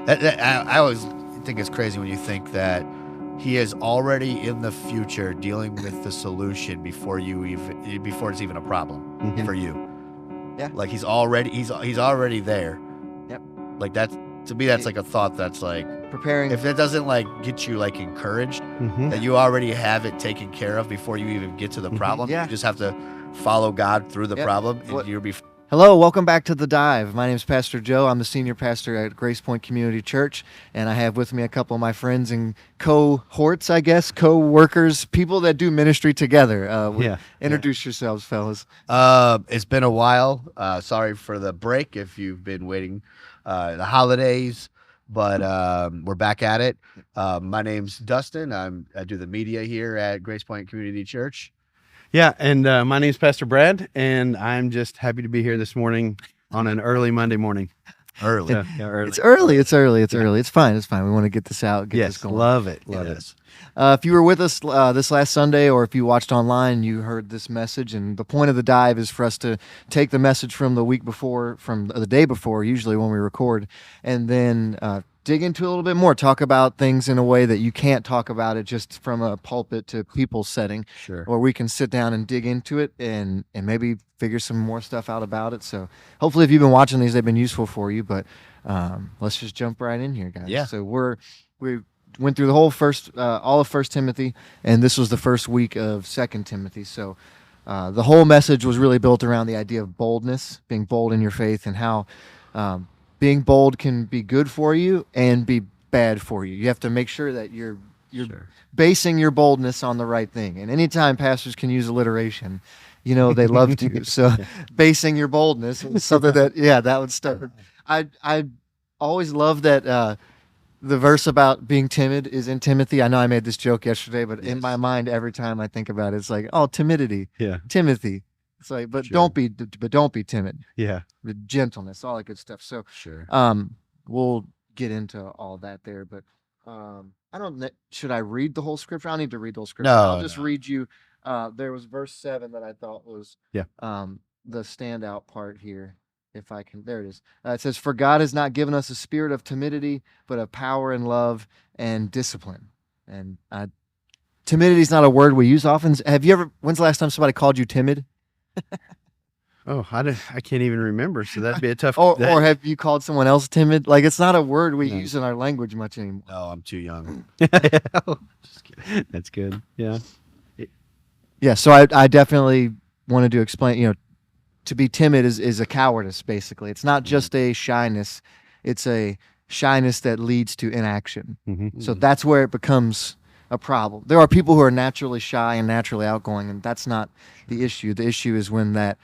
I always think it's crazy when you think that he is already in the future dealing with the solution before it's even a problem for you. Yeah. Like he's already there. Yep. Like that's to me that's like a thought that's like Preparing. if it doesn't like get you like encouraged that you already have it taken care of before you even get to the problem. Yeah. You just have to follow God through the problem and you'll be Hello, welcome back to The Dive. My name is Pastor Joe. I'm the senior pastor at Grace Point Community Church, and I have with me a couple of my friends and cohorts, I guess, co-workers, people that do ministry together. Introduce yourselves, fellas. It's been a while. Sorry for the break if you've been waiting the holidays, but we're back at it. My name's Dustin. I do the media here at Grace Point Community Church. Yeah, and my name's Pastor Brad, and I'm just happy to be here this morning on an early Monday morning. Early. Early. It's early. It's fine. We want to get this out, get this going. Love it. Love it. If you were with us this last Sunday, or if you watched online, you heard this message. And the point of the dive is for us to take the message from the week before, from the day before, usually when we record, and then dig into it a little bit more. Talk about things in a way that you can't talk about it just from a pulpit to people setting. Sure. Or we can sit down and dig into it and maybe figure some more stuff out about it. So hopefully, if you've been watching these, they've been useful for you. But let's just jump right in here, guys. Yeah. So we went through the whole all of 1 Timothy, and this was the first week of 2 Timothy. So the whole message was really built around the idea of boldness, being bold in your faith, and how being bold can be good for you and be bad for you. You have to make sure that you're basing your boldness on the right thing. And anytime pastors can use alliteration, they love to. So basing your boldness is something that would start. I always love that the verse about being timid is in Timothy. I know I made this joke yesterday, but in my mind, every time I think about it, it's like, oh, timidity. Yeah. Timothy. It's like, but don't be timid. Yeah. With gentleness, all that good stuff. So we'll get into all that there, but I don't know, should I read the whole scripture? I don't need to read the whole scripture. No, I'll just read you. There was verse 7 that I thought was the standout part here. If I can, there it is. It says, "For God has not given us a spirit of timidity, but of power and love and discipline." And timidity is not a word we use often. When's the last time somebody called you timid? Oh, I can't even remember. So that'd be a tough. Or have you called someone else timid? Like, it's not a word we use in our language much anymore. No, I'm too young. Just kidding. That's good. Yeah. Yeah. So I definitely wanted to explain. To be timid is a cowardice. Basically, it's not just a shyness; it's a shyness that leads to inaction. Mm-hmm. So that's where it becomes a problem. There are people who are naturally shy and naturally outgoing, and that's not the issue. The issue is when that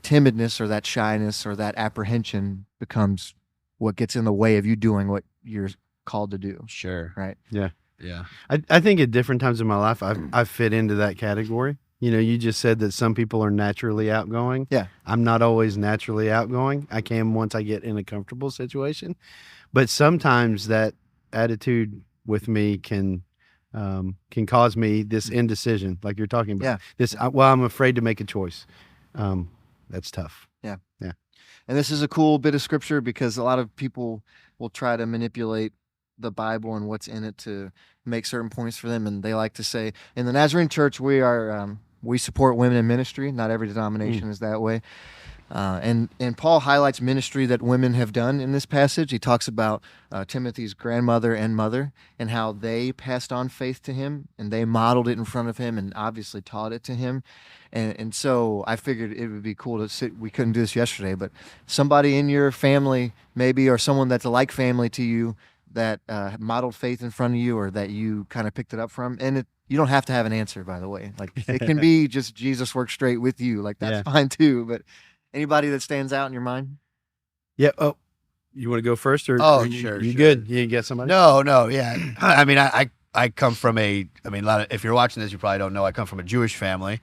timidness or that shyness or that apprehension becomes what gets in the way of you doing what you're called to do. Sure. Right? Yeah. Yeah. I think at different times in my life, I fit into that category. You just said that some people are naturally outgoing. Yeah. I'm not always naturally outgoing. I can once I get in a comfortable situation. But sometimes that attitude with me can cause me this indecision, like you're talking about. Yeah. I'm afraid to make a choice. That's tough. Yeah. Yeah. And this is a cool bit of scripture because a lot of people will try to manipulate the Bible and what's in it to make certain points for them. And they like to say, in the Nazarene Church, we support women in ministry. Not every denomination is that way. And Paul highlights ministry that women have done in this passage. He talks about Timothy's grandmother and mother and how they passed on faith to him and they modeled it in front of him and obviously taught it to him. And so I figured it would be cool to sit. We couldn't do this yesterday, but somebody in your family maybe, or someone that's a like family to you that modeled faith in front of you or that you kind of picked it up from. And you don't have to have an answer, by the way. Like, it can be just Jesus worked straight with you. Like, that's fine too. But anybody that stands out in your mind? Yeah. Oh, you want to go first? Sure. You good? You get somebody? No. Yeah. I mean, I come from a lot of, if you're watching this, you probably don't know, I come from a Jewish family.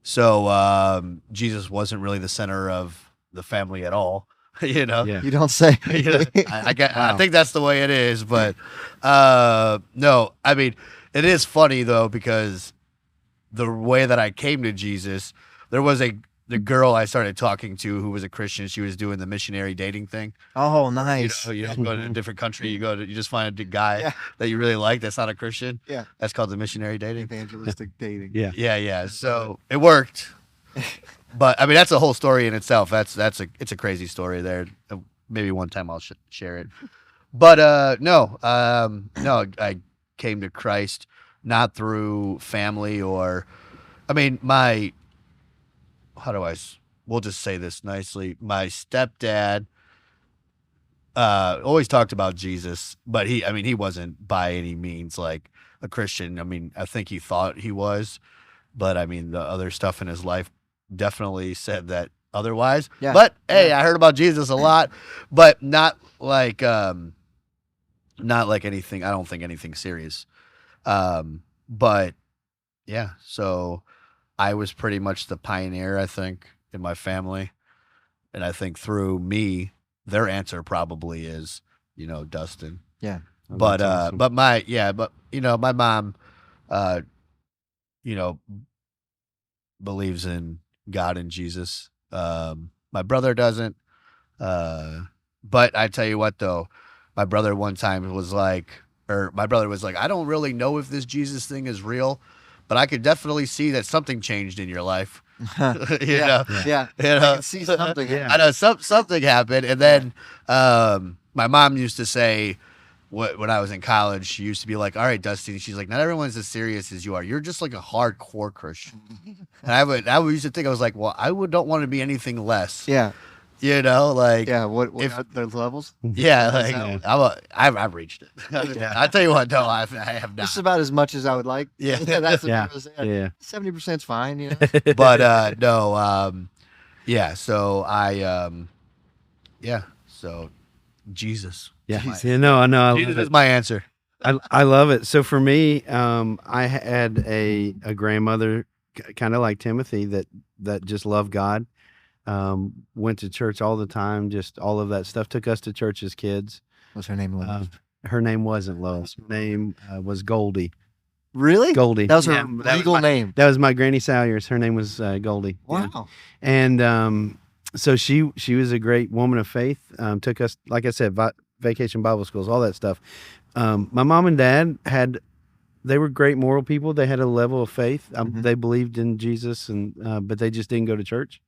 So Jesus wasn't really the center of the family at all. Yeah. You don't say. I think that's the way it is. But no, I mean, it is funny though, because the way that I came to Jesus, there was the girl I started talking to who was a Christian, she was doing the missionary dating thing. Oh, You nice. know, you don't go to a different country. You just find a guy Yeah. that you really like that's not a Christian. Yeah. That's called the missionary dating. Evangelistic dating. Yeah. Yeah. So it worked. But I mean, that's a whole story in itself. It's a crazy story there. Maybe one time I'll share it. But no, I came to Christ not through family or, I mean, we'll just say this nicely. My stepdad always talked about Jesus, but he wasn't by any means like a Christian. I mean, I think he thought he was, but I mean, the other stuff in his life definitely said that otherwise. Yeah. But hey, I heard about Jesus a lot, but not like anything. I don't think anything serious. But yeah, so I was pretty much the pioneer, I think, in my family. And I think through me, their answer probably is, Dustin. Yeah. Oh, But that's awesome. but my mom believes in God and Jesus. My brother doesn't. But I tell you what though, my brother one time was like, I don't really know if this Jesus thing is real, but I could definitely see that something changed in your life. Yeah. know? Yeah. You I know? can see something. Yeah. I know something happened, and then my mom used to say, when I was in college, she used to be like, "All right, Dustin," she's like, "Not everyone's as serious as you are. You're just like a hardcore Christian." And I would used to think, I was like, "Well, don't want to be anything less." Yeah. Like Yeah. What if- are the levels? yeah, like Yeah. I've reached it. I tell you what, no, I have not. Just about as much as I would like. Yeah. That's what Yeah. I was saying. Yeah. 70%'s fine, But no, yeah. So so Jesus. Yeah. Jesus. Yeah. No, I know. I Jesus love is it. my answer. I love it. So for me, I had a grandmother, kind of like Timothy, that just loved God. Went to church all the time, just all of that stuff. Took us to church as kids. What's her name? Her name wasn't Lois. Her name was Goldie. Really? Goldie. That was her Yeah, that was legal my- name. That was my Granny Salyers. Her name was Goldie. Yeah. Wow. And so she was a great woman of faith. Took us, like I said, vacation Bible schools, all that stuff. My mom and dad they were great moral people. They had a level of faith. Mhm. They believed in Jesus, but they just didn't go to church.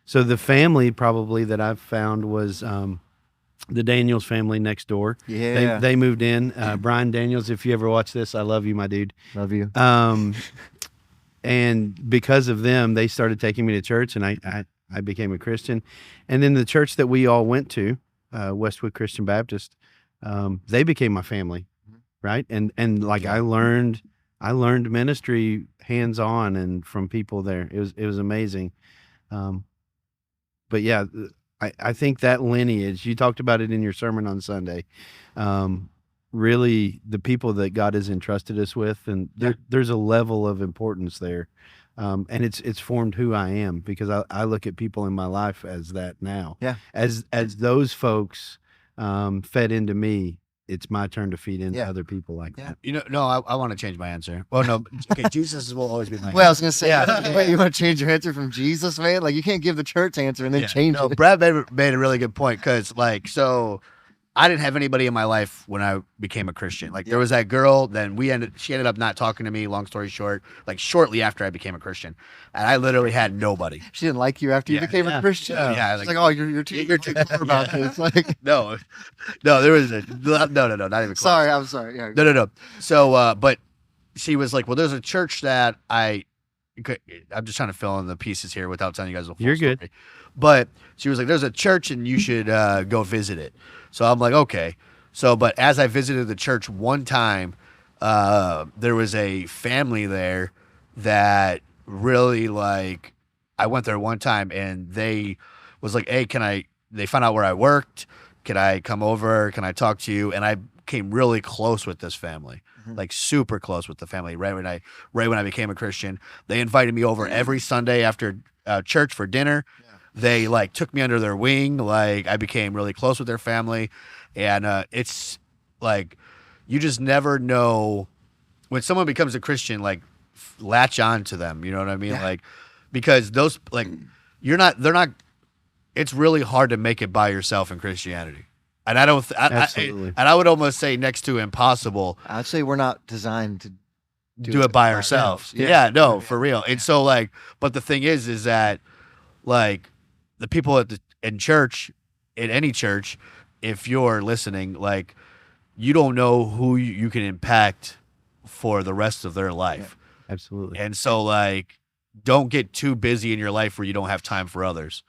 So the family probably that I've found was the Daniels family next door. Yeah. They moved in. Brian Daniels, if you ever watch this, I love you, my dude. Love you. And because of them, they started taking me to church, and I became a Christian. And then the church that we all went to, Westwood Christian Baptist, they became my family, right? And like I learned ministry hands on and from people there. It was amazing. But yeah, I think that lineage, you talked about it in your sermon on Sunday. Really, the people that God has entrusted us with, and there's a level of importance there. And it's formed who I am, because I look at people in my life as that now. Yeah. As those folks fed into me, it's my turn to feed into Yeah. other people like Yeah. that. No, I want to change my answer. Well, no, okay, Jesus will always be my Well, I was gonna say, Yeah. wait, you want to change your answer from Jesus, man? Like you can't give the church answer and then change No, it. Brad made a really good point, because so I didn't have anybody in my life when I became a Christian. Like there was that girl, then she ended up not talking to me, long story short, like shortly after I became a Christian. And I literally had nobody. She didn't like you after you Yeah. became a Christian. Yeah, She's like- like, oh, you're too clever about this. Like, No, there was no, not even close. sorry, I'm sorry. Yeah. No. So, but she was like, well, there's a church that I'm just trying to fill in the pieces here without telling you guys the full You're story. good. But she was like, there's a church and you should go visit it. So I'm like, okay. So, but as I visited the church one time, there was a family there that really like, I went there one time and they was like, hey, they found out where I worked. Can I come over? Can I talk to you? And I came really close with this family, like super close with the family. Right when I became a Christian, they invited me over every Sunday after church for dinner. They like took me under their wing. Like I became really close with their family, and it's like you just never know when someone becomes a Christian. Like latch on to them. You know what I mean? Yeah. Like because those like they're not. It's really hard to make it by yourself in Christianity, and I don't. Absolutely. And I would almost say next to impossible. I'd say we're not designed to Do it by ourselves. Yeah, no, for real. And so like, but the thing is that like the people in church, in any church, if you're listening, like you don't know who you can impact for the rest of their life. Absolutely. And so like, don't get too busy in your life where you don't have time for others.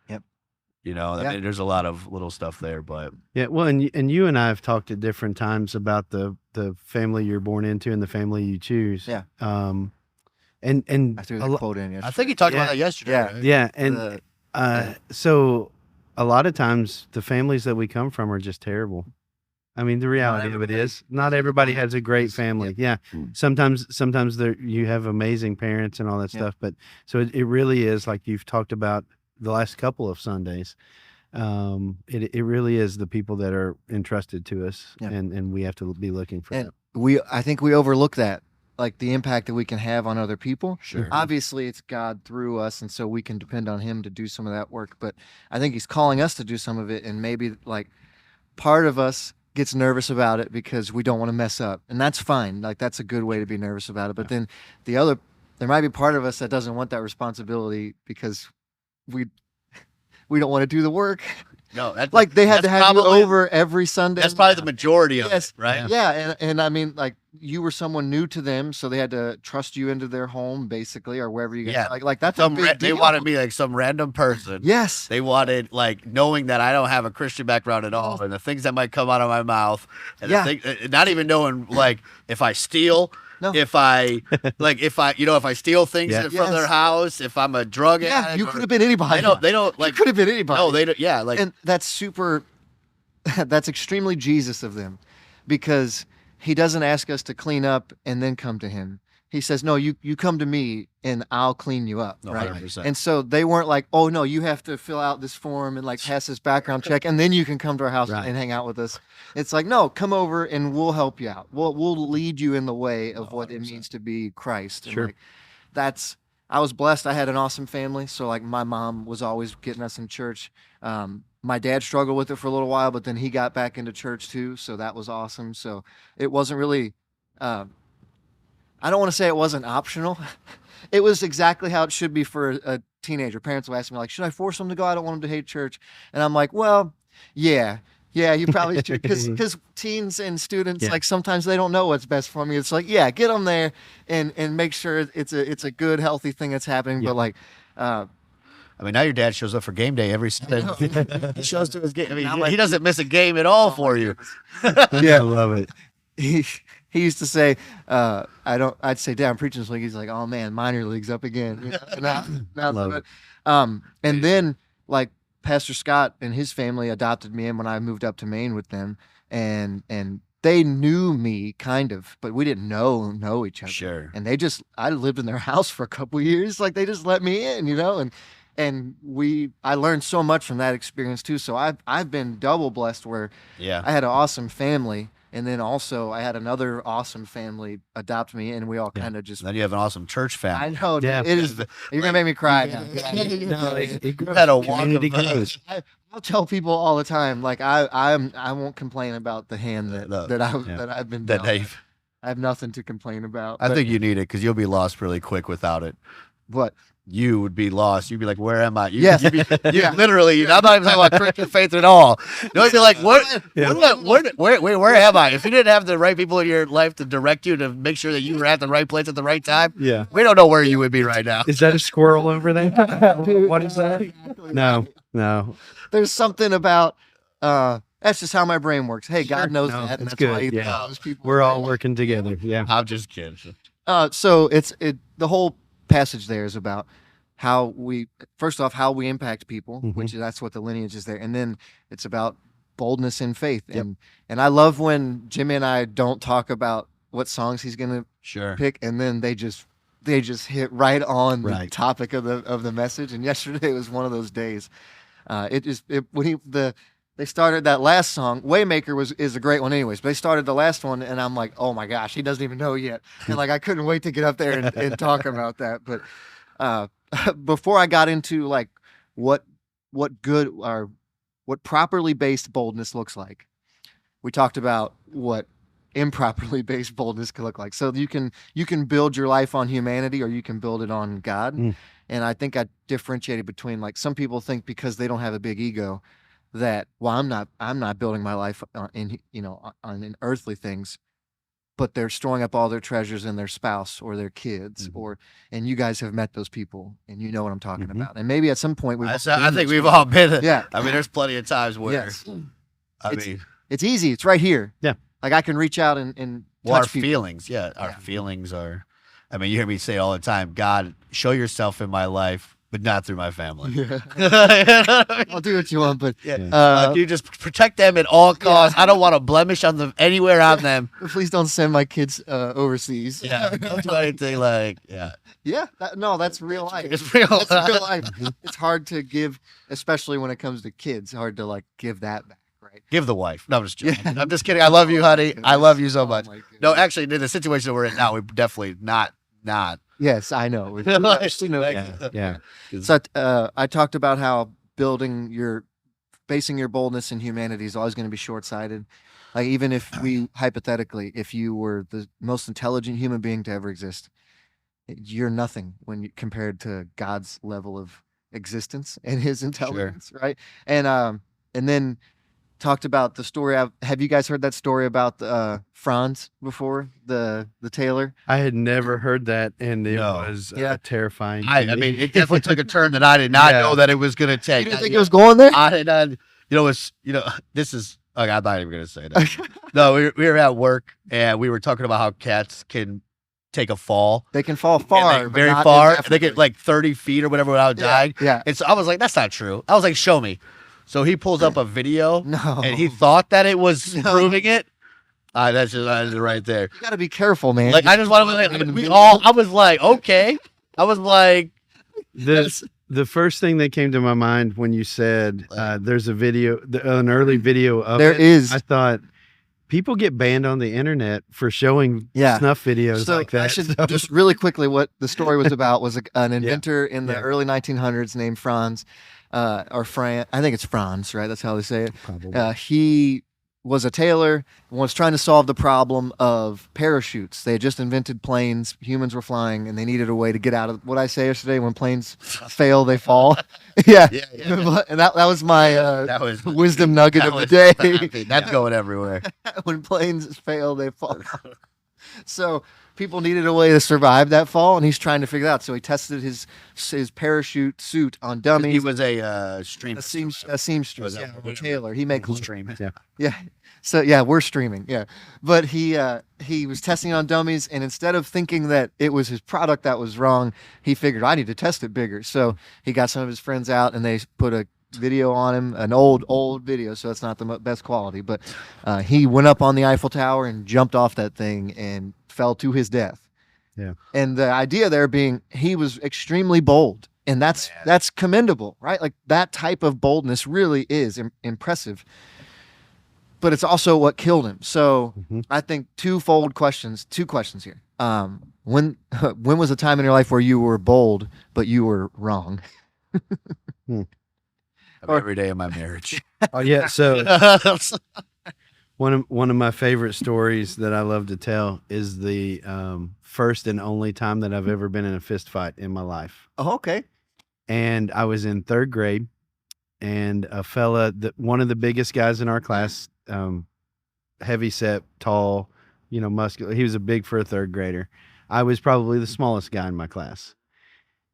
Yep. You know, I mean, there's a lot of little stuff there, but Yeah, well, and you and I have talked at different times about the family you're born into and the family you choose. Yeah. And I threw that quote in yesterday. I think you talked Yeah. about that yesterday. Yeah. Right? yeah, and so a lot of times the families that we come from are just terrible. I mean, the reality of it is not everybody has a great family. Yeah. Sometimes you have amazing parents and all that stuff, but so it really is like you've talked about the last couple of Sundays. It really is the people that are entrusted to us, and we have to be looking for them. I think we overlook that, like the impact that we can have on other people. Sure. Obviously, it's God through us, and so we can depend on Him to do some of that work. But I think He's calling us to do some of it, and maybe like part of us gets nervous about it because we don't want to mess up, and that's fine. Like that's a good way to be nervous about it. But then there might be part of us that doesn't want that responsibility because we don't want to do the work. No, that's Like they had that's to have you probably- over every Sunday. That's probably the majority of Yes. it, right? Yeah, and I mean, like you were someone new to them, so they had to trust you into their home, basically, or wherever you get. Yeah. Like that's a Some big they deal. wanted me like some random person. Yes. They wanted like knowing that I don't have a Christian background at all, and the things that might come out of my mouth, and not even knowing like if I steal, No. if I if I steal things Yeah. from their Yes. house, if I'm a drug Yeah, addict, you or- could have been anybody. They don't You like. could have been anybody. No, they don't. Yeah, like And that's super. That's extremely Jesus of them, because He doesn't ask us to clean up and then come to Him. He says, "No, you come to me and I'll clean you up." No, right? 100%. And so they weren't like, "Oh no, you have to fill out this form and like pass this background check, and then you can come to our house Right. and hang out with us." It's like, no, come over and we'll help you out. We'll lead you in the way of what it means to be Christ. And Sure. like, I was blessed. I had an awesome family. So like my mom was always getting us in church. My dad struggled with it for a little while, but then he got back into church too. So that was awesome. So it wasn't really, I don't want to say it wasn't optional. It was exactly how it should be for a teenager. Parents will ask me like, should I force them to go? I don't want them to hate church. And I'm like, well, yeah, you probably should. Because teens and students, like sometimes they don't know what's best for me. It's like, yeah, get them there and make sure it's a good, healthy thing that's happening. But like, I mean, now your dad shows up for game day every Sunday. He shows to his game. I mean, Now he my- doesn't miss a game at all for you. Yeah, I love it. he used to say, I'd say, Dad, I'm preaching this week. He's like, oh man, minor leagues up again. You know, now, Love but, and then like Pastor Scott and his family adopted me in when I moved up to Maine with them, and they knew me kind of, but we didn't know each other. Sure. And I lived in their house for a couple years. Like they just let me in, and I learned so much from that experience too. So I've been double blessed where Yeah. I had an awesome family, and then also I had another awesome family adopt me, and we all kind of just. Then you have an awesome church family. I know, Yeah. it is. You're gonna make me cry now. No, it grows. had a walk Community of grows. I'll tell people all the time, like I won't complain about the hand that I've been That dealt. Dave. I have nothing to complain about. I but- think you need it because you'll be lost really quick without it. What? You would be lost. You'd be like, "Where am I?" Yes. You'd be, Yeah. literally. I'm not even talking about Christian faith at all. You'd be like, where am I?" If you didn't have the right people in your life to direct you to make sure that you were at the right place at the right time, Yeah. we don't know where you would be right now. Is that a squirrel over there? What is that? No. There's something about that's just how my brain works. Hey, God knows No, that, and it's that's why good, He yeah. allows people. We're all working together. Yeah. I'm just kidding. So the whole passage there is about how we impact people, which that's what the lineage is there, and then it's about boldness in faith. And I love when Jimmy and I don't talk about what songs he's gonna Sure. pick, and then they just hit right on the Right. topic of the message. And yesterday was one of those days. They started that last song. Waymaker is a great one, anyways. But they started the last one, and I'm like, oh my gosh, he doesn't even know yet. And like I couldn't wait to get up there and talk about that. But before I got into like what good or what properly based boldness looks like. We talked about what improperly based boldness can look like. So you can build your life on humanity, or you can build it on God. Mm. And I think I differentiated between, like, some people think because they don't have a big ego that, well, I'm not building my life on earthly things, but they're storing up all their treasures in their spouse or their kids, Mhm. and you guys have met those people and you know what I'm talking Mhm. about. And maybe at some point I all think been we've those all been. Yeah. I mean, there's plenty of times where. Yes. I It's- mean, It's easy. It's right here. Yeah. Like, I can reach out and well, our touch people. feelings. Yeah, our Yeah. feelings are. I mean, you hear me say all the time, God, show yourself in my life, but not through my family. I'll do what you want, but Yeah. You just protect them at all costs. I don't want a blemish on them anywhere on them. please don't send my kids overseas. Yeah, don't do anything like Yeah. That's real life. It's real. That's real life. It's hard to give, especially when it comes to kids. Hard to, like, give that back, right? Give the wife. No, I'm just joking. Yeah. I'm just kidding. I love you, honey. I love you so Oh, much. my goodness. No, actually, in the situation we're in now, we definitely not. Yes, I know. We Like, actually know that. Yeah. So I talked about how basing your boldness in humanity is always going to be short-sighted. Like, even if hypothetically, if you were the most intelligent human being to ever exist, you're nothing compared to God's level of existence and His intelligence, right? And then talked about the story. Have you guys heard that story about Franz before, the tailor? I had never heard that, and it No. was Yeah. terrifying. to I me. mean, it definitely took a turn that I did not Yeah. know that it was going to You take. didn't think it was going there? I did not. This is. Okay, I'm not even going to say that. No, we were at work and we were talking about how cats can take a fall. They can fall and, far, like, but very not far. They indefinitely. get like 30 feet or whatever without dying. Yeah. And so I was like, that's not true. I was like, show me. So he pulls up a video No. and he thought that it was No. proving it. That's just right there. You got to be careful, man. Like, I just want to, I was like, okay. I was like, The first thing that came to my mind when you said there's a video, an early video of There it, is. I thought people get banned on the internet for showing Yeah. snuff videos So like that. I should So- just really quickly, what the story was about was an inventor in the Yeah. early 1900s named Franz, or Fran. I think it's Franz, right? That's how they say it. Probably. He was a tailor and was trying to solve the problem of parachutes. They had just invented planes. Humans were flying, and they needed a way to get out of what I say yesterday. When planes fail, they fall. Yeah. Yeah. And that was my that was wisdom nugget that of the was- day. That's going everywhere. When planes fail, they fall. So people needed a way to survive that fall, and he's trying to figure it out. So he tested his parachute suit on dummies. He was a stream. a seamstress, Was that yeah, what a it tailor. He made clothes. stream. Yeah. So yeah, we're streaming. Yeah. But he was testing it on dummies, and instead of thinking that it was his product that was wrong, he figured I need to test it bigger. So he got some of his friends out, and they put a video on him, an old video, so it's not the best quality, but he went up on the Eiffel Tower and jumped off that thing and fell to his death. Yeah. And the idea there being he was extremely bold, and that's commendable, right? Like, that type of boldness really is impressive. But it's also what killed him. So Mhm. I think two questions here. When was a time in your life where you were bold but you were wrong? Every day of my marriage. Oh yeah. So one of my favorite stories that I love to tell is the first and only time that I've ever been in a fist fight in my life. Oh, okay. And I was in third grade, and a fella, one of the biggest guys in our class, heavy set, tall, muscular. He was a big for a third grader. I was probably the smallest guy in my class.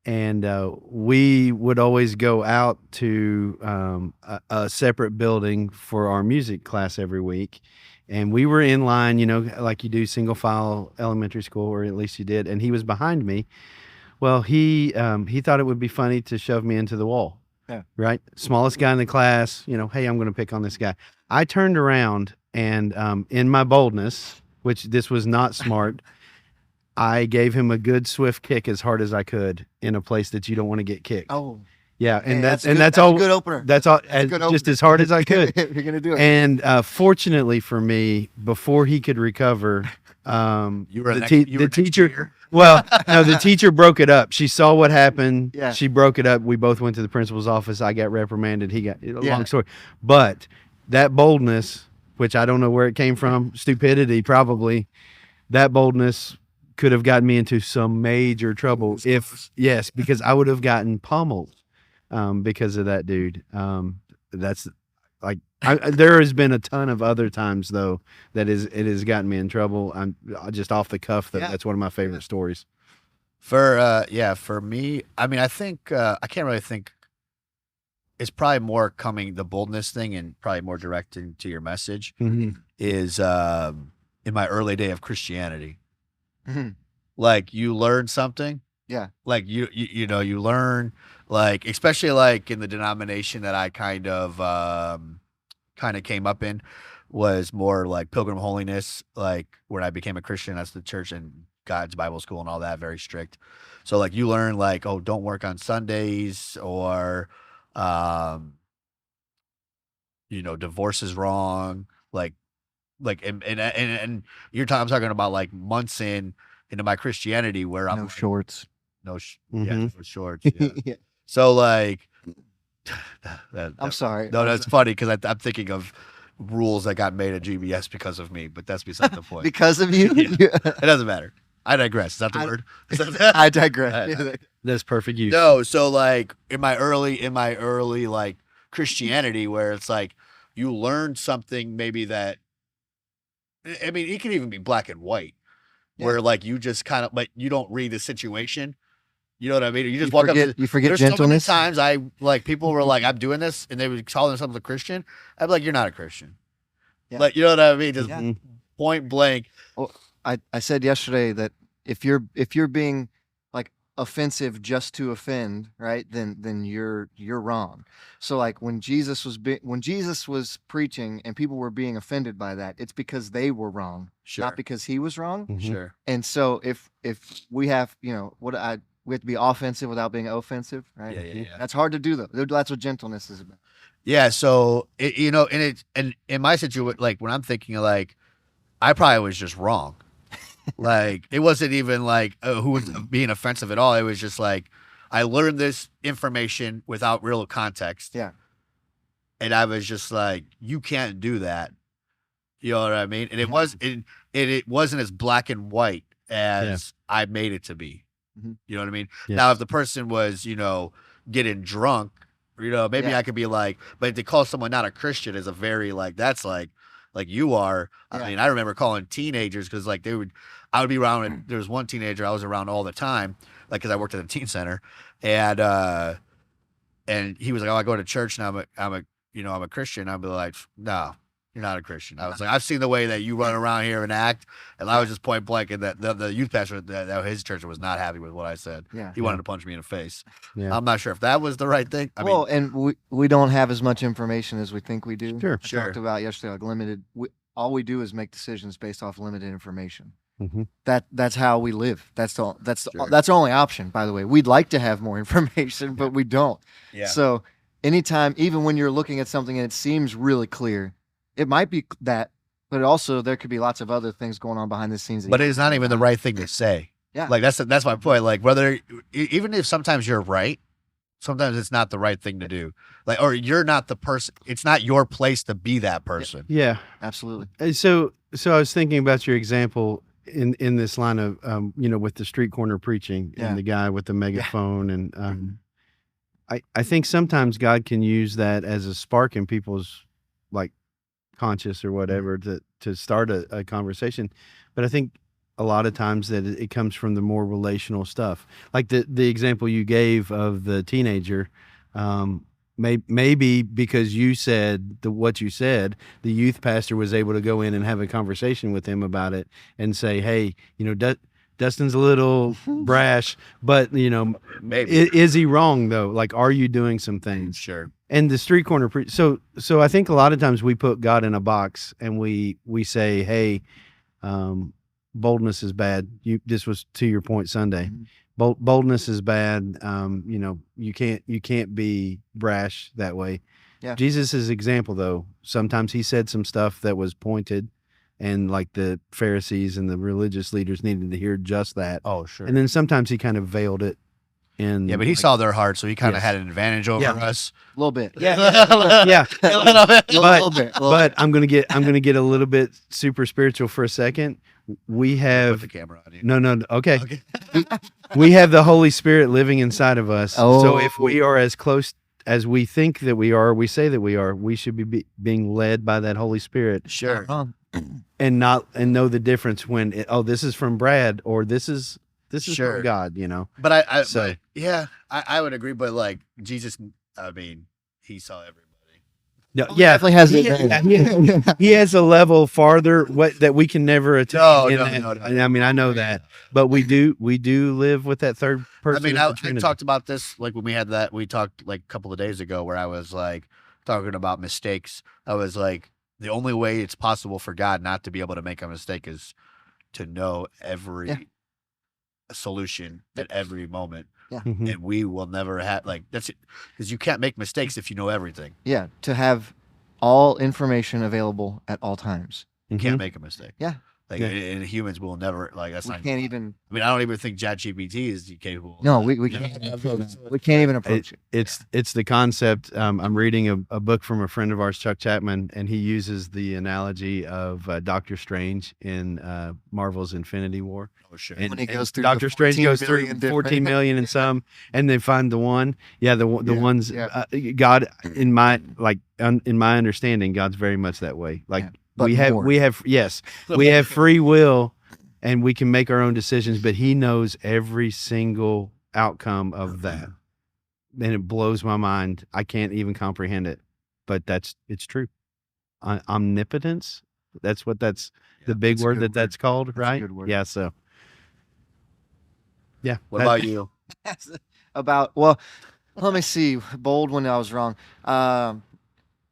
And we would always go out to a separate building for our music class every week. And we were in line, like you do single file elementary school, or at least you did. And he was behind me. Well, he thought it would be funny to shove me into the wall. Yeah. Right. Smallest guy in the class, hey, I'm going to pick on this guy. I turned around and in my boldness, which this was not smart, I gave him a good swift kick as hard as I could in a place that you don't want to get kicked. Oh, Yeah, Hey, and that's a all. good opener. That's all. That's a good Just opener. as hard as I could. You're gonna do it. And fortunately for me, before he could recover, You were the teacher. Well, no, the teacher broke it up. She saw what happened. Yeah. She broke it up. We both went to the principal's office. I got reprimanded. He got Yeah. long story, but that boldness, which I don't know where it came from, stupidity probably. That boldness could have gotten me into some major trouble because I would have gotten pummeled because of that dude. That's like there has been a ton of other times though it has gotten me in trouble. I'm just off the cuff that's one of my favorite stories. For me, I mean, I think I can't really think. It's probably more coming the boldness thing and probably more directing to your message is in my early day of Christianity. Mhm. Like you learn something. Yeah. Like you know, you learn like, especially like in the denomination that I kind of came up in was more like Pilgrim Holiness. Like when I became a Christian, that's the church and God's Bible school and all that, very strict. So like you learn like, oh, don't work on Sundays or, you know, divorce is wrong. And I'm talking about like months into my Christianity where I'm No like, shorts. no shorts. Yeah. Yeah. So like, I'm sorry. no, that's funny because I'm thinking of rules that got made at GBS because of me, but that's beside the point. Because of you. Yeah. It doesn't matter. I digress. Is that the word? I digress. That's perfect use. No, so like in my early like Christianity, where it's like you learn something maybe that, I mean, it can even be black and white, where like you just kind of like you don't read the situation. You know what I mean? You just walk up. You forget There's gentleness. so many times I like people were like, "I'm doing this," and they would call themselves a Christian. I'd be like, "You're not a Christian." Yeah. Like, you know what I mean? Just Yeah. point blank. I said yesterday that if you're being like offensive just to offend, right? Then you're wrong. So like when Jesus was preaching and people were being offended by that, it's because they were wrong, Sure, not because he was wrong. Mhm. sure. And so if we have, we have to be offensive without being offensive, right? Yeah. That's hard to do though. That's what gentleness is about. Yeah, so and in my situation, like when I'm thinking like, I probably was just wrong. Like it wasn't even like who was being offensive at all. It was just like I learned this information without real context. Yeah. And I was just like, you can't do that. You know what I mean? And it wasn't as black and white as I made it to be. Mhm. You know what I mean? Yeah. Now, if the person was, getting drunk, maybe Yeah. I could be like, but to call someone not a Christian is a very like, that's like you are. Yeah. I mean, I remember calling teenagers because like I would be around, and there was one teenager I was around all the time, like because I worked at a teen center, and he was like, oh, I go to church and I'm a Christian. I'd be like, no, you're not a Christian. I was like, I've seen the way that you run around here and act, and I was just point blank, and that the youth pastor that his church was not happy with what I said. Yeah. He wanted to punch me in the face. Yeah. I'm not sure if that was the right thing. I mean, and we don't have as much information as we think we do. Sure. I talked about yesterday, like limited. All we do is make decisions based off limited information. Mhm. That's how we live. That's Sure. our only option. By the way, we'd like to have more information, but we don't. yeah. So anytime, even when you're looking at something and it seems really clear, it might be that, but also there could be lots of other things going on behind the scenes. that But you it's not even the right thing to say. Yeah. Like that's my point. Like whether even if sometimes you're right, sometimes it's not the right thing to do. Like, or you're not the person. It's not your place to be that person. Yeah. absolutely. So I was thinking about your example in this line of with the street corner preaching Yeah. and the guy with the megaphone and I think sometimes God can use that as a spark in people's like conscious or whatever to start a conversation, but I think a lot of times that it comes from the more relational stuff, like the example you gave of the teenager. Maybe because you said what you said, the youth pastor was able to go in and have a conversation with him about it and say, hey, Dustin's a little brash, but Maybe. is he wrong though? Like, are you doing some things? Sure. And the street corner so I think a lot of times we put God in a box and we say, hey, boldness is bad. This was to your point Sunday. Mhm. boldness is bad. You can't be brash that way. Yeah. Jesus' example, though, sometimes he said some stuff that was pointed, and like the Pharisees and the religious leaders needed to hear just that. Oh, sure. And then sometimes he kind of veiled it. And Yeah, but he saw their heart, so he kind of Yes. had an advantage over Yeah. us. A little bit. Yeah. yeah. A little bit. A little bit. a little But I'm gonna get a little bit super spiritual for a second. We Put have the camera on you. no. Okay, Okay. we have the Holy Spirit living inside of us. So Oh. if we are as close as we think that we are, we say that we are, we should be being led by that Holy Spirit Sure. and know the difference when this is from Brad or this is Sure. from God. You know. But I So- but, yeah, I would agree. But like Jesus, I mean, he saw everybody. No, bit. yeah, Definitely has he, it. he has a level farther that we can never attain. No, in no, that. no, no. I mean, I know that, but we do live with that third I person. mean, of I the Trinity. talked about this like when we talked like a couple of days ago where I was like talking about mistakes. I was like, the only way it's possible for God not to be able to make a mistake is to know every Yeah. solution at every moment. Mhm. And we will never have like that's it because you can't make mistakes if you know everything. Yeah, to have all information available at all times. You Mhm. can't make a mistake. Yeah. Like Yeah. and humans will never like that's We not can't even. I mean, I don't even think ChatGPT is capable. of No, that. we Yeah. can't. We can't even approach it. It's the concept. I'm reading a book from a friend of ours, Chuck Chapman, and he uses the analogy of Doctor Strange in Marvel's Infinity War. Oh, sure. And, When he and goes through Doctor the Strange 14 goes through million different- 14 million and some, and they find the one. Yeah, the Yeah, ones. yeah. God, in my in my understanding, God's very much that way. Like Yeah, but we have more. we have free will, and we can make our own decisions. But He knows every single outcome of that, and it blows my mind. I can't even comprehend it, but it's true. Omnipotence. That's what the big that's a word good word. that's called, That's a right? good word. Yeah. So. Yeah. What that- about you? About let me see. Bold when I was wrong.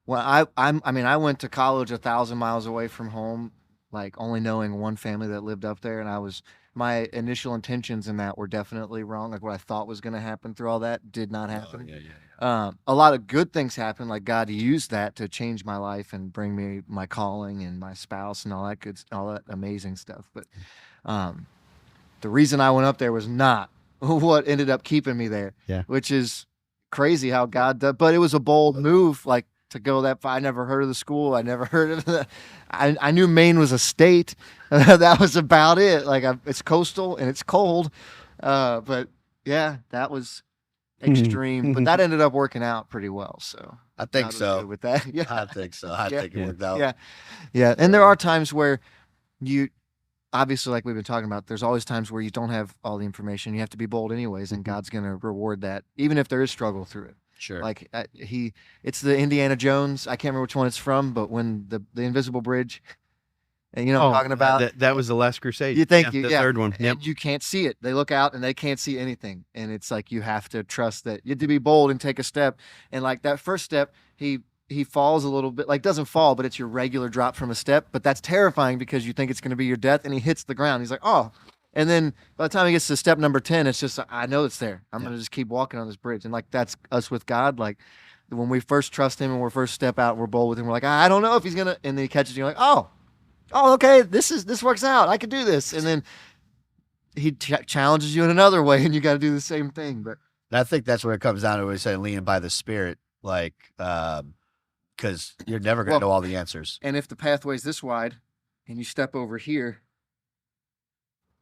When I went to college 1,000 miles away from home, like only knowing one family that lived up there, and my initial intentions in that were definitely wrong. Like what I thought was going to happen through all that did not happen. Oh, yeah. A lot of good things happened. Like God used that to change my life and bring me my calling and my spouse and all that amazing stuff. But the reason I went up there was not what ended up keeping me there. Yeah. Which is crazy how God does. But it was a bold move, like to go that far. I never heard of the school. I never heard of the. I knew Maine was a state. That was about it. Like it's coastal and it's cold. But yeah, that was extreme. But that ended up working out pretty well. So I God think was so. good with that. Yeah. I think so. I Yeah. think it Yeah. worked out. Yeah. Yeah. And there are times where you obviously, like we've been talking about, there's always times where you don't have all the information. You have to be bold anyways, and God's going to reward that, even if there is struggle through it. Sure. Like it's the Indiana Jones. I can't remember which one it's from, but when the Invisible Bridge, and you know what I'm talking about. that was the Last Crusade. You think the yeah. third one. Yep. And you can't see it. They look out and they can't see anything, and it's like you have to trust that. You have to be bold and take a step. And like that first step, he falls a little bit, like doesn't fall, but it's your regular drop from a step. But that's terrifying because you think it's going to be your death, and he hits the ground. He's like, oh. And then by the time he gets to step number 10, it's just, I know it's there. I'm going to just keep walking on this bridge. And like, that's us with God. Like when we first trust him and we first step out, we're bold with him. We're like, I don't know if he's going to, and then he catches you like, oh, okay. This works out. I can do this. And then he challenges you in another way and you got to do the same thing. But And I think that's where it comes down to when we say leaning by the Spirit, like, because you're never going to Well- know all the answers. and if the pathway's this wide and you step over here,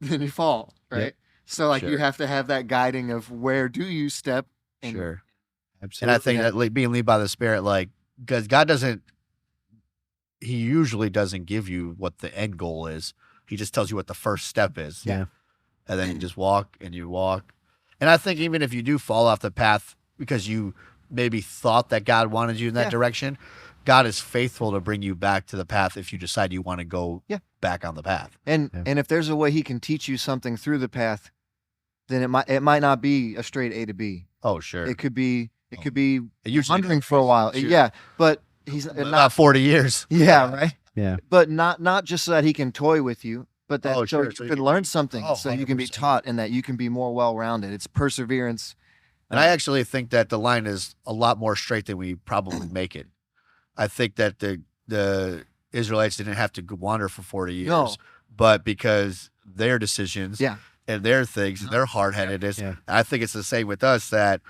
then you fall, right? Yep. So like Sure. you have to have that guiding of where do you step. And Sure. And Absolutely. I think that being led by the Spirit, like, because God doesn't, He usually doesn't give you what the end goal is. He just tells you what the first step is. Yeah. And then you just walk and you walk. And I think even if you do fall off the path because you maybe thought that God wanted you in that Yeah. direction, God is faithful to bring you back to the path if you decide you want to go Yeah. back on the path. And Yeah. and if there's a way he can teach you something through the path, then it might not be a straight A to B. Oh, sure. It could be Oh. be It usually wandering for a while. Sure. Yeah, but he's About not. 40 years. Yeah, right. Yeah. But not just so that he can toy with you, but that Oh, so sure. you So you can can learn something, Oh, so you can be 100%. taught, and that you can be more well-rounded. It's perseverance. And I actually think that the line is a lot more straight than we probably make it. I think that the Israelites didn't have to wander for 40 years, No. but because their decisions Yeah. and their things and their hard-headedness, Yeah. I think it's the same with us that,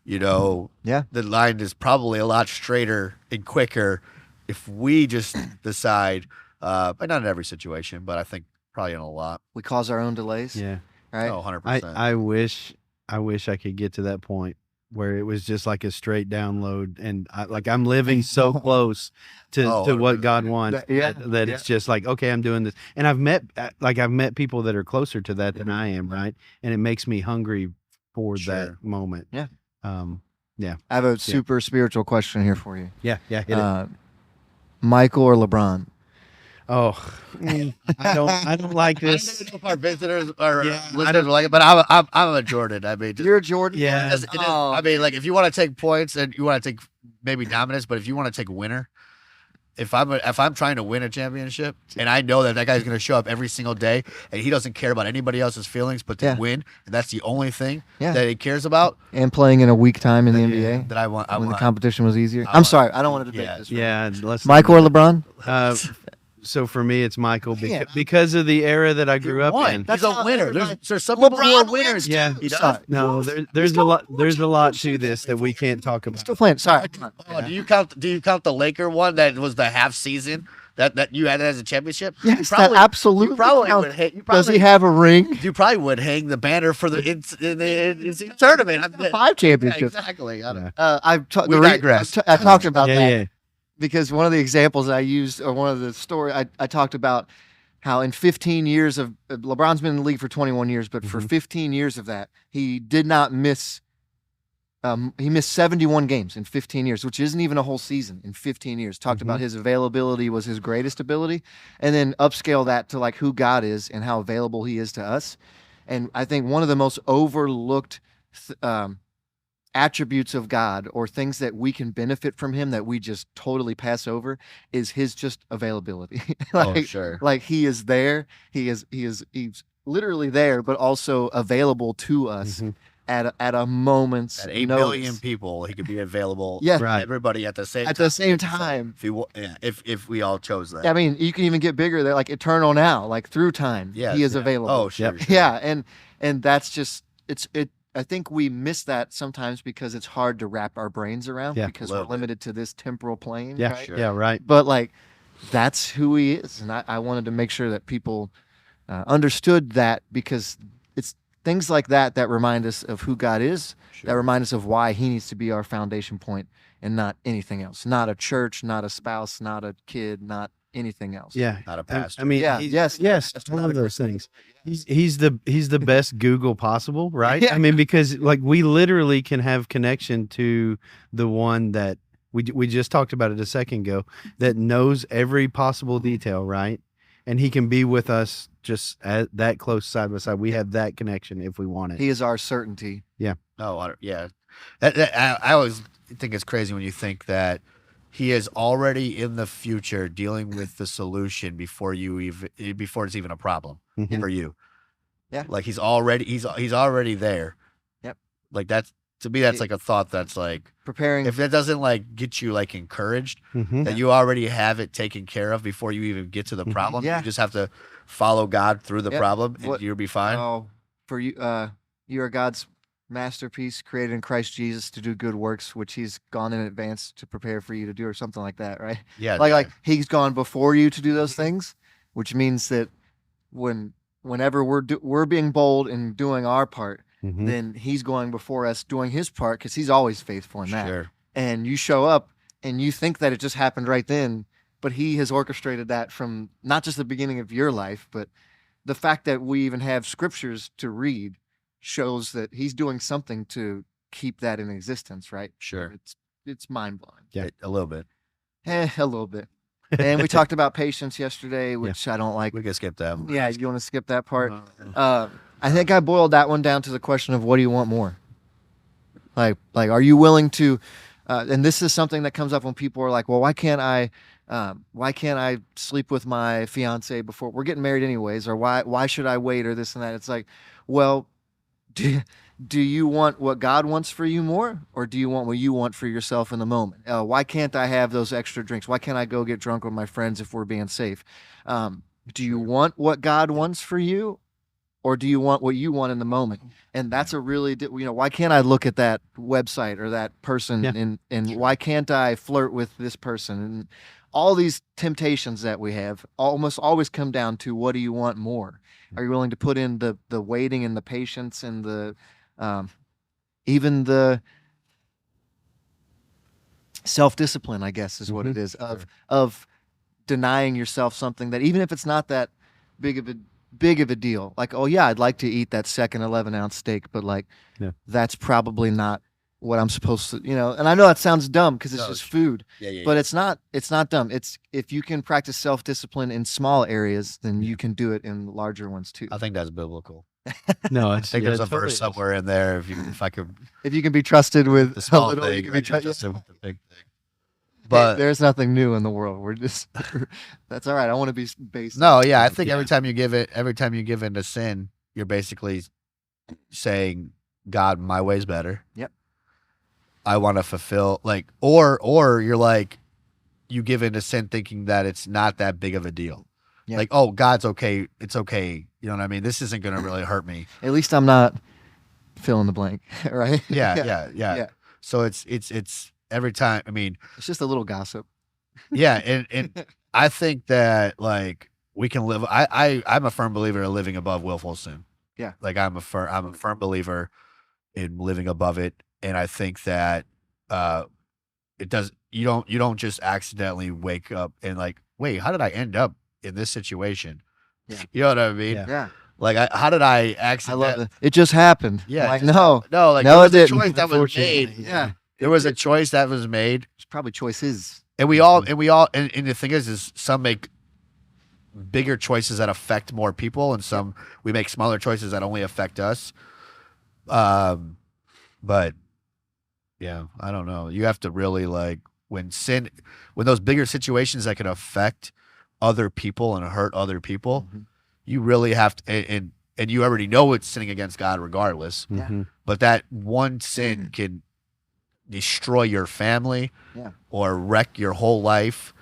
you know, Yeah. the line is probably a lot straighter and quicker if we just decide, but not in every situation, but I think probably in a lot. We cause our own delays, Yeah. right? Oh, 100%. I wish I could get to that point where it was just like a straight download, and I'm living so close to Oh, what God wants That- yeah, that yeah. it's just like, okay, I'm doing this. And I've met people that are closer to that than I am, right? And it makes me hungry for Sure. that moment. Yeah. Yeah. I have a super spiritual question here for you. Yeah. Hit it. Michael or LeBron? Oh, I don't like I this. don't know if our visitors or Yeah, I listeners like it, but I'm a Jordan. I mean, just, You're a Jordan. Yeah. it is- Oh. I mean, like if you want to take points and you want to take maybe dominance, but if you want to take winner, if I'm trying to win a championship and I know that guy's going to show up every single day and he doesn't care about anybody else's feelings but to Yeah. win, and that's the only thing Yeah. that he cares about, And playing in a weak time in the NBA that I want. when the competition was easier. I I'm want- sorry, I don't want to debate Yeah. this. Yeah, let's Michael or LeBron? So for me, it's Michael Man, because of the era that I grew up in. He's a how winner. everybody- There's some people who are LeBron winners. wins Yeah. He does. Sorry. No, there's a lot to this that we can't talk about. Still playing. Sorry. Come on. Oh, do you count the Laker one that was the half season that you had as a championship? Yes, You probably, that absolutely You probably counts. would hit. You Does he probably, have a ring? you probably would hang the banner for the NCAA tournament. 5 championships. Yeah, exactly. I don't- Yeah. We digress. I talked about Yeah, that yeah. because one of the examples I used, or one of the story I talked about, how in 15 years of LeBron's been in the league for 21 years, but for Mhm. 15 years of that, he did not miss. He missed 71 games in 15 years, which isn't even a whole season in 15 years. Talked about his availability was his greatest ability, and then upscale that to like who God is and how available he is to us. And I think one of the most overlooked attributes of God, or things that we can benefit from him that we just totally pass over, is his just availability. Oh, sure. Like he is there. He's literally there, but also available to us Mhm. at a moment's At 8 notice. million people, he could be available. Yeah. to Right. everybody at the same At time. the same time. If we all chose that. I mean, you can even get bigger there, like eternal now, like through time. Yes, he is yeah. available. Oh, sure. Yep. sure. Yeah, and that's just it. I think we miss that sometimes because it's hard to wrap our brains around Yeah. because Little we're bit. limited to this temporal plane. Yeah, right? Sure. yeah, right. But like, that's who he is, and I wanted to make sure that people understood that, because it's things like that that remind us of who God is, that Sure. remind us of why he needs to be our foundation point and not anything else. Not a church, not a spouse, not a kid, not anything else. Yeah. Not a I pastor. mean, Yeah, yes, yes, that's one not of a those great things. He's the best Google possible, right? Yeah. I mean, because like we literally can have connection to the one that we just talked about it a second ago, that knows every possible detail, right? And he can be with us just at that close side by side. We have that connection if we want it. He is our certainty. No, yeah. I always think it's crazy when you think that he is already in the future dealing with the solution before it's even a problem Mhm. for you. Yeah. Like he's already there. Yep. Like that's, to me, that's It- like a thought that's like, Preparing. if that doesn't like get you like encouraged, Mhm. that you already have it taken care of before you even get to the Mhm. problem. Yeah. You just have to follow God through the Yep. problem and What- you'll be fine. Oh, for you, you are God's masterpiece, created in Christ Jesus to do good works, which He's gone in advance to prepare for you to do, or something like that, right? Yeah. Like He's gone before you to do those things, which means that whenever we're being bold and doing our part, Mhm. then He's going before us doing His part, because He's always faithful in that. Sure. And you show up and you think that it just happened right then, but he has orchestrated that from not just the beginning of your life, but the fact that we even have scriptures to read shows that he's doing something to keep that in existence, right? Sure. It's mind blowing. Yeah. A little bit. A little bit. And we talked about patience yesterday, which I don't like. We can skip that one. Yeah, you want to skip that part? I think I boiled that one down to the question of, what do you want more? Like, are you willing to? And this is something that comes up when people are like, well, why can't I Why can't I sleep with my fiance before we're getting married anyways? Or why should I wait or this and that? It's like, well, do you want what God wants for you more, or do you want what you want for yourself in the moment? Why can't I have those extra drinks? Why can't I go get drunk with my friends if we're being safe? Do you want what God wants for you, or do you want what you want in the moment? And that's a really, why can't I look at that website or that person, Yeah. and why can't I flirt with this person? And all these temptations that we have almost always come down to, what do you want more? Are you willing to put in the waiting and the patience and the even the self-discipline, I guess is what it is, of denying yourself something that, even if it's not that big of a deal, like, oh yeah, I'd like to eat that second 11-ounce steak, but like, that's probably not what I'm supposed to, and I know that sounds dumb because it's just food, but it's not dumb. It's, if you can practice self-discipline in small areas, then you can do it in larger ones too. I think that's biblical. No, I think there's a verse somewhere in there. If you can be trusted with the small a little, thing, you can be trusted with the big thing. But But there's nothing new in the world. We're just that's all right. I want to be based. no, yeah, I think every time you give in to sin, you're basically saying, God, my way's better. Yep. I want to fulfill, like, or you're like, you give in to sin thinking that it's not that big of a deal. Yeah. Like, oh, God's okay. It's okay. You know what I mean? This isn't going to really hurt me. At least I'm not fill in the blank, right? Yeah. So it's every time. I mean, It's just a little gossip. yeah. And I think that, like, we can live. I'm a firm believer in living above willful sin. Yeah. Like, I'm a firm believer in living above it. And I think that it does. You don't just accidentally wake up and like, wait, how did I end up in this situation? Yeah. You know what I mean? Yeah. Like, how did I I accidentally? love it. It just happened. Yeah, Like, it just no, No, like, No, there was it a didn't. choice that was Unfortunately, made. yeah. There was a choice that was made, It's probably choices. and we all, and the thing is some make bigger choices that affect more people, and some we make smaller choices that only affect us. But yeah, I don't know. You have to really, like, when those bigger situations that can affect other people and hurt other people, you really have to, and you already know it's sinning against God regardless. Mhm. But that one sin can destroy your family, or wreck your whole life.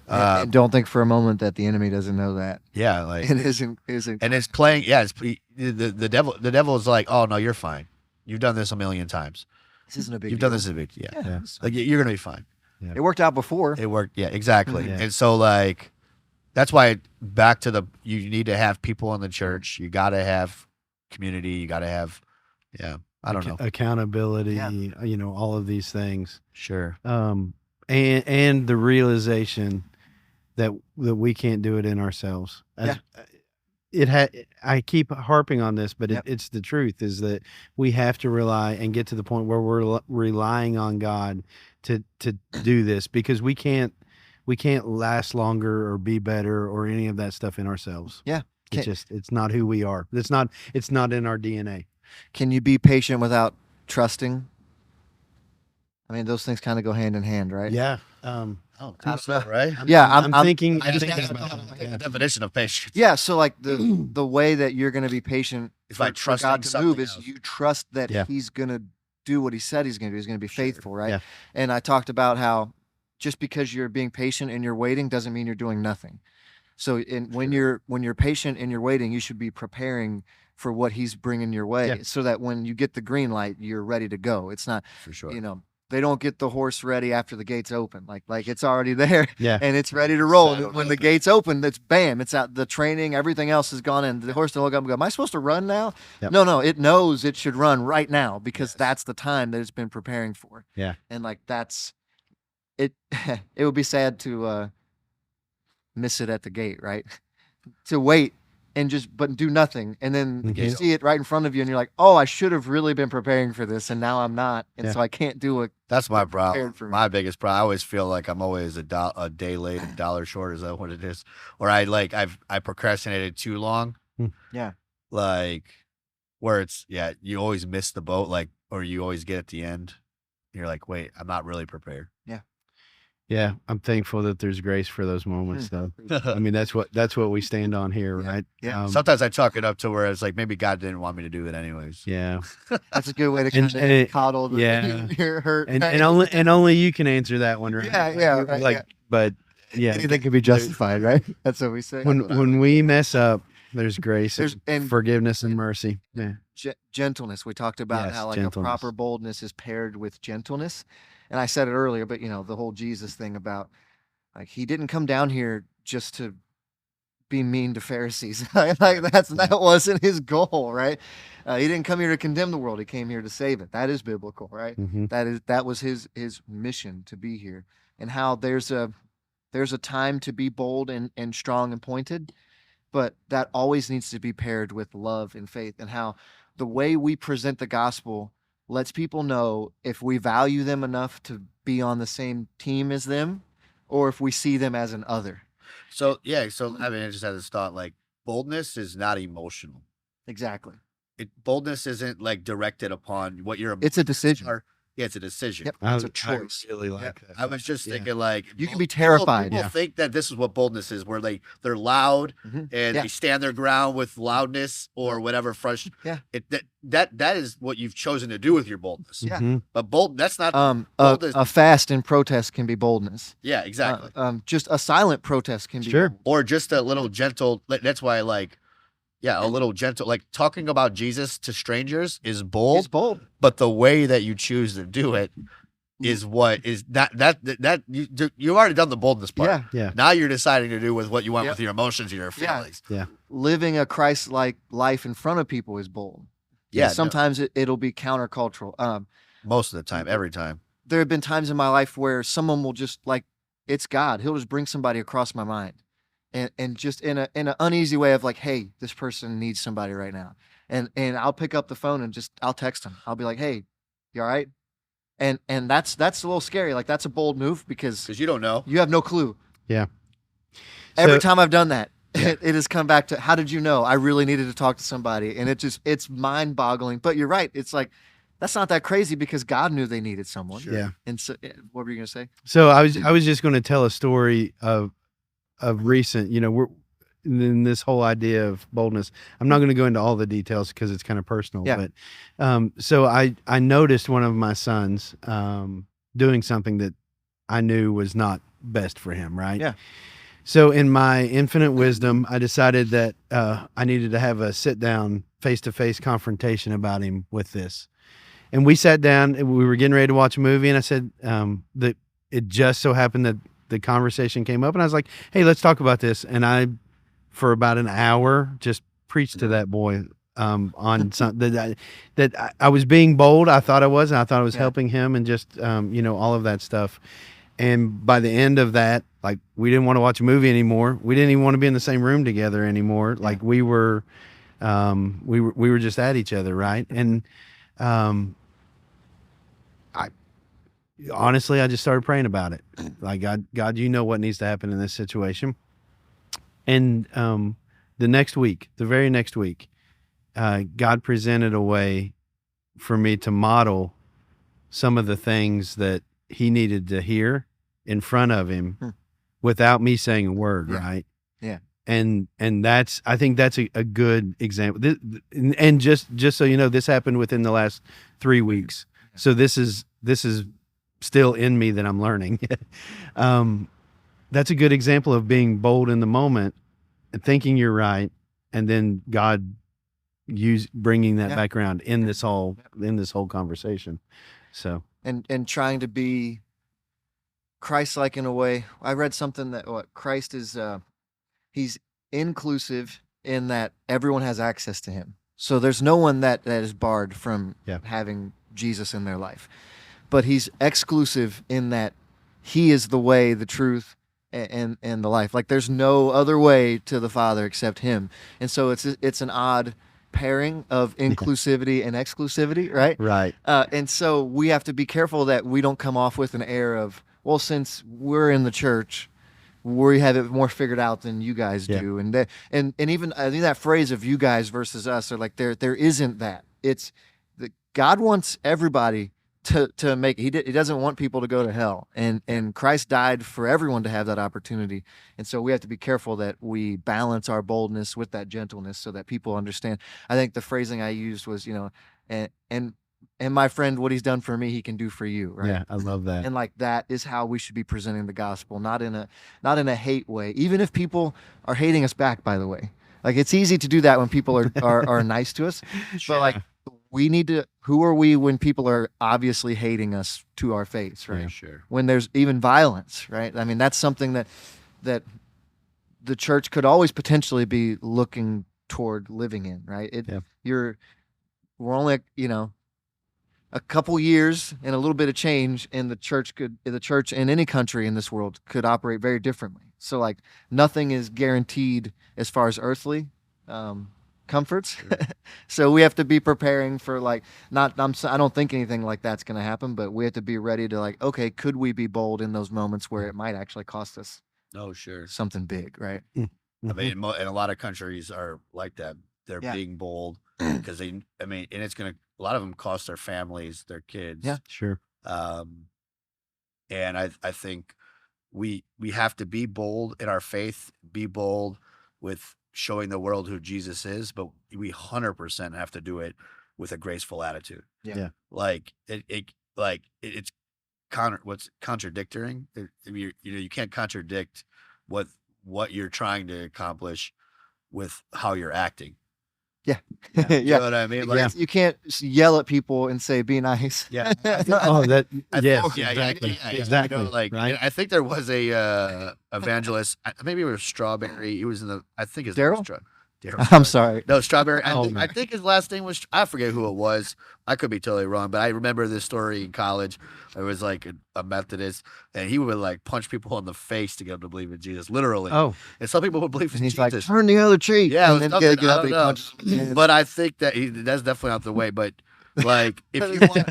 And don't think for a moment that the enemy doesn't know that. Yeah, like, It isn't. and it's playing. Yeah, it's the devil. The devil is like, oh no, you're fine. You've done this a million times. This isn't a big. You've deal. done this a big, yeah. Yeah. Like, you're gonna be fine. It worked out before. It worked. Yeah, exactly. Yeah. And so, like, that's why back to you need to have people in the church. You got to have community. You got to have, I don't know. Accountability, all of these things. Sure. And the realization that we can't do it in ourselves. I keep harping on this, but it's the truth, is that we have to rely and get to the point where we're relying on God to do this, because we can't last longer or be better or any of that stuff in ourselves. Yeah. It's not who we are. It's not in our DNA. Can you be patient without trusting? I mean, those things kind of go hand in hand, right? Yeah. Oh, absolutely, right? I'm thinking. I just thinking think about the definition of patience. Yeah, so like the way that you're going to be patient If I for trust God in to something move is else. you trust that Yeah. He's going to do what He said He's going to do. He's going to be faithful, right? Yeah. And I talked about how just because you're being patient and you're waiting doesn't mean you're doing nothing. So when you're patient and you're waiting, you should be preparing for what He's bringing your way, Yeah. so that when you get the green light, you're ready to go. It's not, For sure. they don't get the horse ready after the gates open. Like it's already there. Yeah. And it's ready to roll. Saddled When the open. gates open, it's bam, it's out. The training, everything else has gone in. The horse will look up and go, am I supposed to run now? Yep. No, it knows it should run right now, because that's the time that it's been preparing for. Yeah. And like that's it. It would be sad to miss it at the gate, right? To wait and but do nothing, and then you Okay. see it right in front of you, and you're like, oh, I should have really been preparing for this, and now I'm not, and Yeah. so I can't do it. That's my problem. Prepared for me. My biggest problem. I always feel like I'm always a day late, a dollar short. Is that what it is? Or I procrastinated too long. Yeah. Like, where it's, you always miss the boat, like, or you always get at the end. And you're like, wait, I'm not really prepared. Yeah, I'm thankful that there's grace for those moments, though. I mean, that's what we stand on here, right? Yeah. Sometimes I chalk it up to where it's like maybe God didn't want me to do it anyways. yeah, That's a good way to And- kind and of it- coddle the yeah. your hurt. and only you can answer that one, right? Yeah, yeah, right, Like, yeah. but yeah, Anything can be justified, right? That's what we say. when we mess up, there's grace, There's- and and- forgiveness, and mercy. Yeah, Gentleness. We talked about Yes, how like gentleness. a proper boldness is paired with gentleness. And I said it earlier, but the whole Jesus thing about like he didn't come down here just to be mean to Pharisees. Like that wasn't his goal, right? He didn't come here to condemn the world. He came here to save it. That is biblical, right? hmm That was his mission to be here. And how there's a time to be bold and strong and pointed, but that always needs to be paired with love and faith, and how the way we present the gospel lets people know if we value them enough to be on the same team as them or if we see them as an other. So I mean, I just had this thought like boldness is not emotional. Exactly. Boldness isn't like directed upon what your It's a decision. are. Yeah, it's a decision. Yep. I, It's a I choice. really like that. I was just Yeah. thinking like You can be people- terrified. People Yeah. think that this is what boldness is, where they're loud Mhm. and Yeah. they stand their ground with loudness or whatever fresh. Yeah. That is what you've chosen to do with your boldness. Yeah. Mhm. But that's not. A fast and protest can be boldness. Yeah, exactly. Just a silent protest can be Sure. bold. Or just a little gentle. That's why I like. Yeah, a little gentle. Like talking about Jesus to strangers is bold, It's bold. but the way that you choose to do it is what is that you've already done the boldness part. Yeah. Yeah. Now you're deciding to do with what you want Yep. with your emotions and your Yeah. feelings. Living a Christ-like life in front of people is bold. Yeah, Sometimes it'll be countercultural. most of the time, every time. There have been times in my life where someone will just like, it's God. He'll just bring somebody across my mind, and just in an uneasy way of like, hey, this person needs somebody right now, and I'll pick up the phone and I'll text them. I'll be like, hey, you all right? And that's a little scary. Like that's a bold move because Because you don't know. you have no clue. Yeah. Every So- time I've done that, it has come back to how did you know? I really needed to talk to somebody, and it's mind boggling. But you're right. It's like that's not that crazy because God knew they needed someone. Yeah. And so, what were you gonna say? So I was just going to tell a story of recent. We're in this whole idea of boldness. I'm not going to go into all the details because it's kind of personal. Yeah. But so I noticed one of my sons doing something that I knew was not best for him. Right. Yeah. So in my infinite wisdom, I decided that I needed to have a sit down, face to face confrontation about him with this. And we sat down and we were getting ready to watch a movie, and I said that it just so happened that the conversation came up, and I was like, hey, let's talk about this. And I, for about an hour, just preached to that boy on something that I was being bold. I thought I was, and I thought I was Yeah. helping him, and just all of that stuff. And by the end of that, like, we didn't want to watch a movie anymore. We didn't even want to be in the same room together anymore. Like we were just at each other, right? And honestly, I just started praying about it. Like, God, you know what needs to happen in this situation. And the very next week, God presented a way for me to model some of the things that he needed to hear in front of him without me saying a word, Yeah. right? Yeah. And I think that's a good example. And just so you know, this happened within the last 3 weeks. So this is still in me that I'm learning. That's a good example of being bold in the moment and thinking you're right, and then God bringing that Yeah. background in this whole conversation. So And trying to be Christ-like in a way. I read something that Christ is he's inclusive in that everyone has access to him. So there's no one that is barred from Yeah. having Jesus in their life. But he's exclusive in that he is the way, the truth, and the life. Like there's no other way to the Father except him. And so it's an odd pairing of inclusivity and exclusivity, right? right. And so we have to be careful that we don't come off with an air of, well, since we're in the church, we have it more figured out than you guys Yeah. do. And even I think that phrase of you guys versus us, or like there isn't that. It's that God wants everybody to make he doesn't want people to go to hell, and Christ died for everyone to have that opportunity. And so we have to be careful that we balance our boldness with that gentleness so that people understand. I think the phrasing I used was, and my friend, what he's done for me, he can do for you, right? Yeah, I love that. And like that is how we should be presenting the gospel, not in a hate way, even if people are hating us back, by the way. Like, it's easy to do that when people are nice to us, but like, we need to, who are we when people are obviously hating us to our face, right? Yeah. Sure. When there's even violence, right? I mean, that's something that the church could always potentially be looking toward living in, right? We're only, a couple years and a little bit of change, and the church in any country in this world could operate very differently. So like, nothing is guaranteed as far as earthly comforts. Sure. So we have to be preparing for I don't think anything like that's going to happen, but we have to be ready to like, okay, could we be bold in those moments where it might actually cost us Oh, sure. something big, right? I mean, and a lot of countries are like that. They're Yeah. being bold because and it's going to, a lot of them cost their families, their kids. Yeah. Sure. And I think we have to be bold in our faith, be bold with showing the world who Jesus is, but we 100% have to do it with a graceful attitude. Yeah. Like it's what's contradicting. You can't contradict what you're trying to accomplish with how you're acting. Yeah. You know what I mean? Like, You can't yell at people and say, be nice. yeah. Oh, that yes, Yeah, exactly, yeah, exactly. like, right? I think there was a evangelist. Maybe it was Strawberry. He was in the. I think his name was Daryl? Daryl. I'm sorry. No, Strawberry. Oh, I man. think his last name was. I forget who it was. I could be totally wrong, but I remember this story in college. It was like a Methodist, and he would like punch people in the face to get them to believe in Jesus, literally. Oh, And some people would believe in And he's Jesus. like, turn the other cheek. Yeah, it and was then something, get I up don't and he know. punches him in the But I think that's definitely not the way. But like, if you want.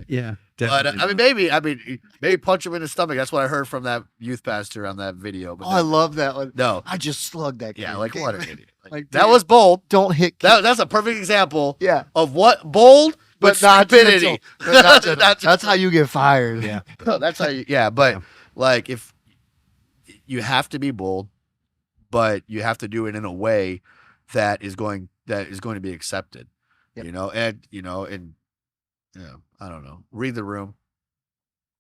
yeah. But Definitely. maybe punch him in the stomach. That's what I heard from that youth pastor on that video. But Oh, I love that one. no, I just slugged that kid. yeah, like what an idiot. Like, That dude, was bold. don't hit That's a perfect example yeah. of what bold but not stupidity. gentle. But not gentle. Not That's how you get fired. Yeah. No, that's how you. Yeah, but Yeah. like if you have to be bold, but you have to do it in a way that is going to be accepted. Yep. And I don't know. Read the room.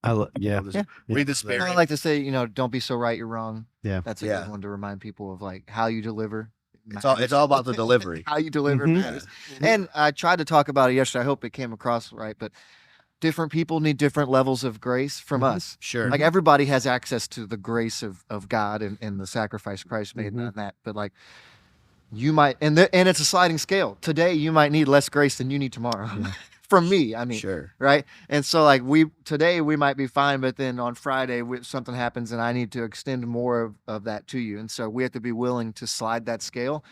Yeah. Just Yeah. Read the I spirit. like to say, don't be so right, you're wrong. Yeah. That's a Yeah. good one to remind people of like how you deliver. It's all about the delivery. How you deliver Mhm. matters. And I tried to talk about it yesterday. I hope it came across right, but different people need different levels of grace from Mhm. us. Sure. Like, everybody has access to the grace of God and the sacrifice Christ made Mhm. on that. But like, you might, and it's a sliding scale. Today you might need less grace than you need tomorrow. Yeah. From me, I mean, Sure. right? And so like, today we might be fine, but then on Friday something happens and I need to extend more of that to you. And so we have to be willing to slide that scale.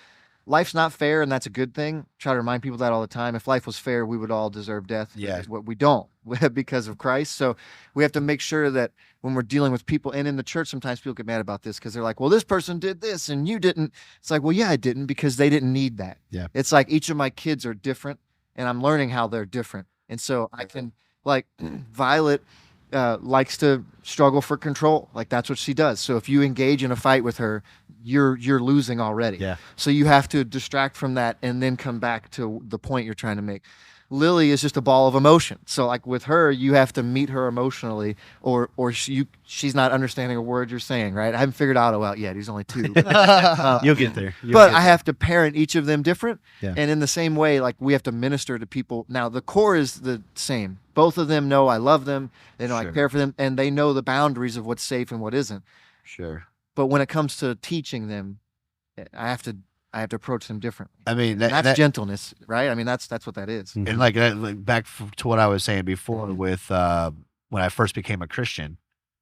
Life's not fair, and that's a good thing. Try to remind people that all the time. If life was fair, we would all deserve death. Yeah. What we don't because of Christ. So we have to make sure that when we're dealing with people, and in the church, sometimes people get mad about this because they're like, well, this person did this and you didn't. It's like, well, yeah, I didn't, because they didn't need that. Yeah. It's like each of my kids are different, and I'm learning how they're different. And so I can, like, Violet likes to struggle for control. Like, that's what she does. So if you engage in a fight with her, you're losing already. Yeah. So you have to distract from that and then come back to the point you're trying to make. Lily is just a ball of emotion. So like with her, you have to meet her emotionally, or she's not understanding a word you're saying, right? I haven't figured Otto out yet. He's only 2. You'll get there. You'll But get I have to parent each of them different. Yeah. And in the same way, like, we have to minister to people. Now, the core is the same. Both of them know I love them. They know I Sure. care for them, and they know the boundaries of what's safe and what isn't. Sure. But when it comes to teaching them, I have to approach them differently. I mean, And that's gentleness, right? I mean, that's what that is. Mhm. and like back to what I was saying before with when I first became a Christian,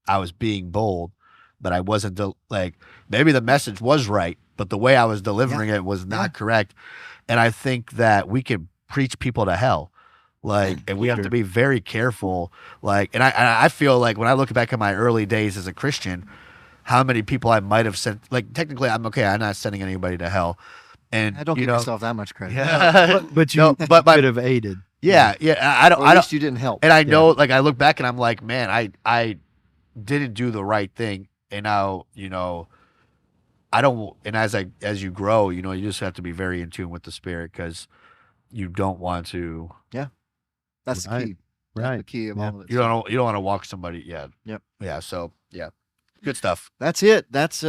I was being bold, but I wasn't like, maybe the message was right, but the way I was delivering it was not correct. And I think that we can preach people to hell. Like, and we have to be very careful. Like, and I feel like when I look back at my early days as a Christian, how many people I might have sent, like, technically I'm okay, I'm not sending anybody to hell. And I don't you give know, yourself that much credit. yeah, But you no, but my, could have aided. yeah, yeah. I don't, Or I at don't, least you didn't help. and I know, like, I look back and I'm like, man, I didn't do the right thing, and now, I don't. And as you grow, you just have to be very in tune with the Spirit because you don't want to. That's the Right. key. That's the Right. key of Yeah. all of it. You don't want to walk somebody. Yeah. Yep. Yeah. So yeah, good stuff. That's it. That's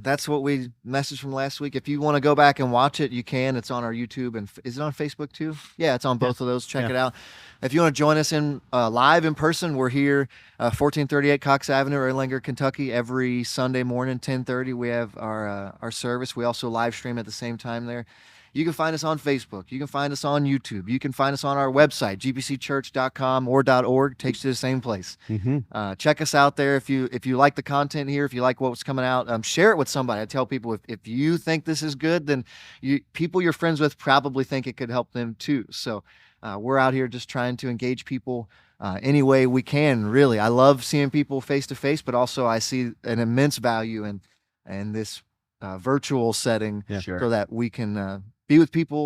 that's what we messaged from last week. If you want to go back and watch it, you can. It's on our YouTube, and is it on Facebook too? Yeah, it's on both of those. Check Yeah. it out. If you want to join us in live in person, we're here, 1438 Cox Avenue, Erlanger, Kentucky, every Sunday morning, 10:30. We have our service. We also live stream at the same time there. You can find us on Facebook. You can find us on YouTube. You can find us on our website, gbcchurch.com or .org. Takes you to the same place. Mm-hmm. Check us out there if you like the content here, if you like what's coming out. Share it with somebody. I tell people if you think this is good, then people you're friends with probably think it could help them too. So we're out here just trying to engage people any way we can. Really, I love seeing people face to face, but also I see an immense value in this virtual setting Yeah. Sure. so that we can be with people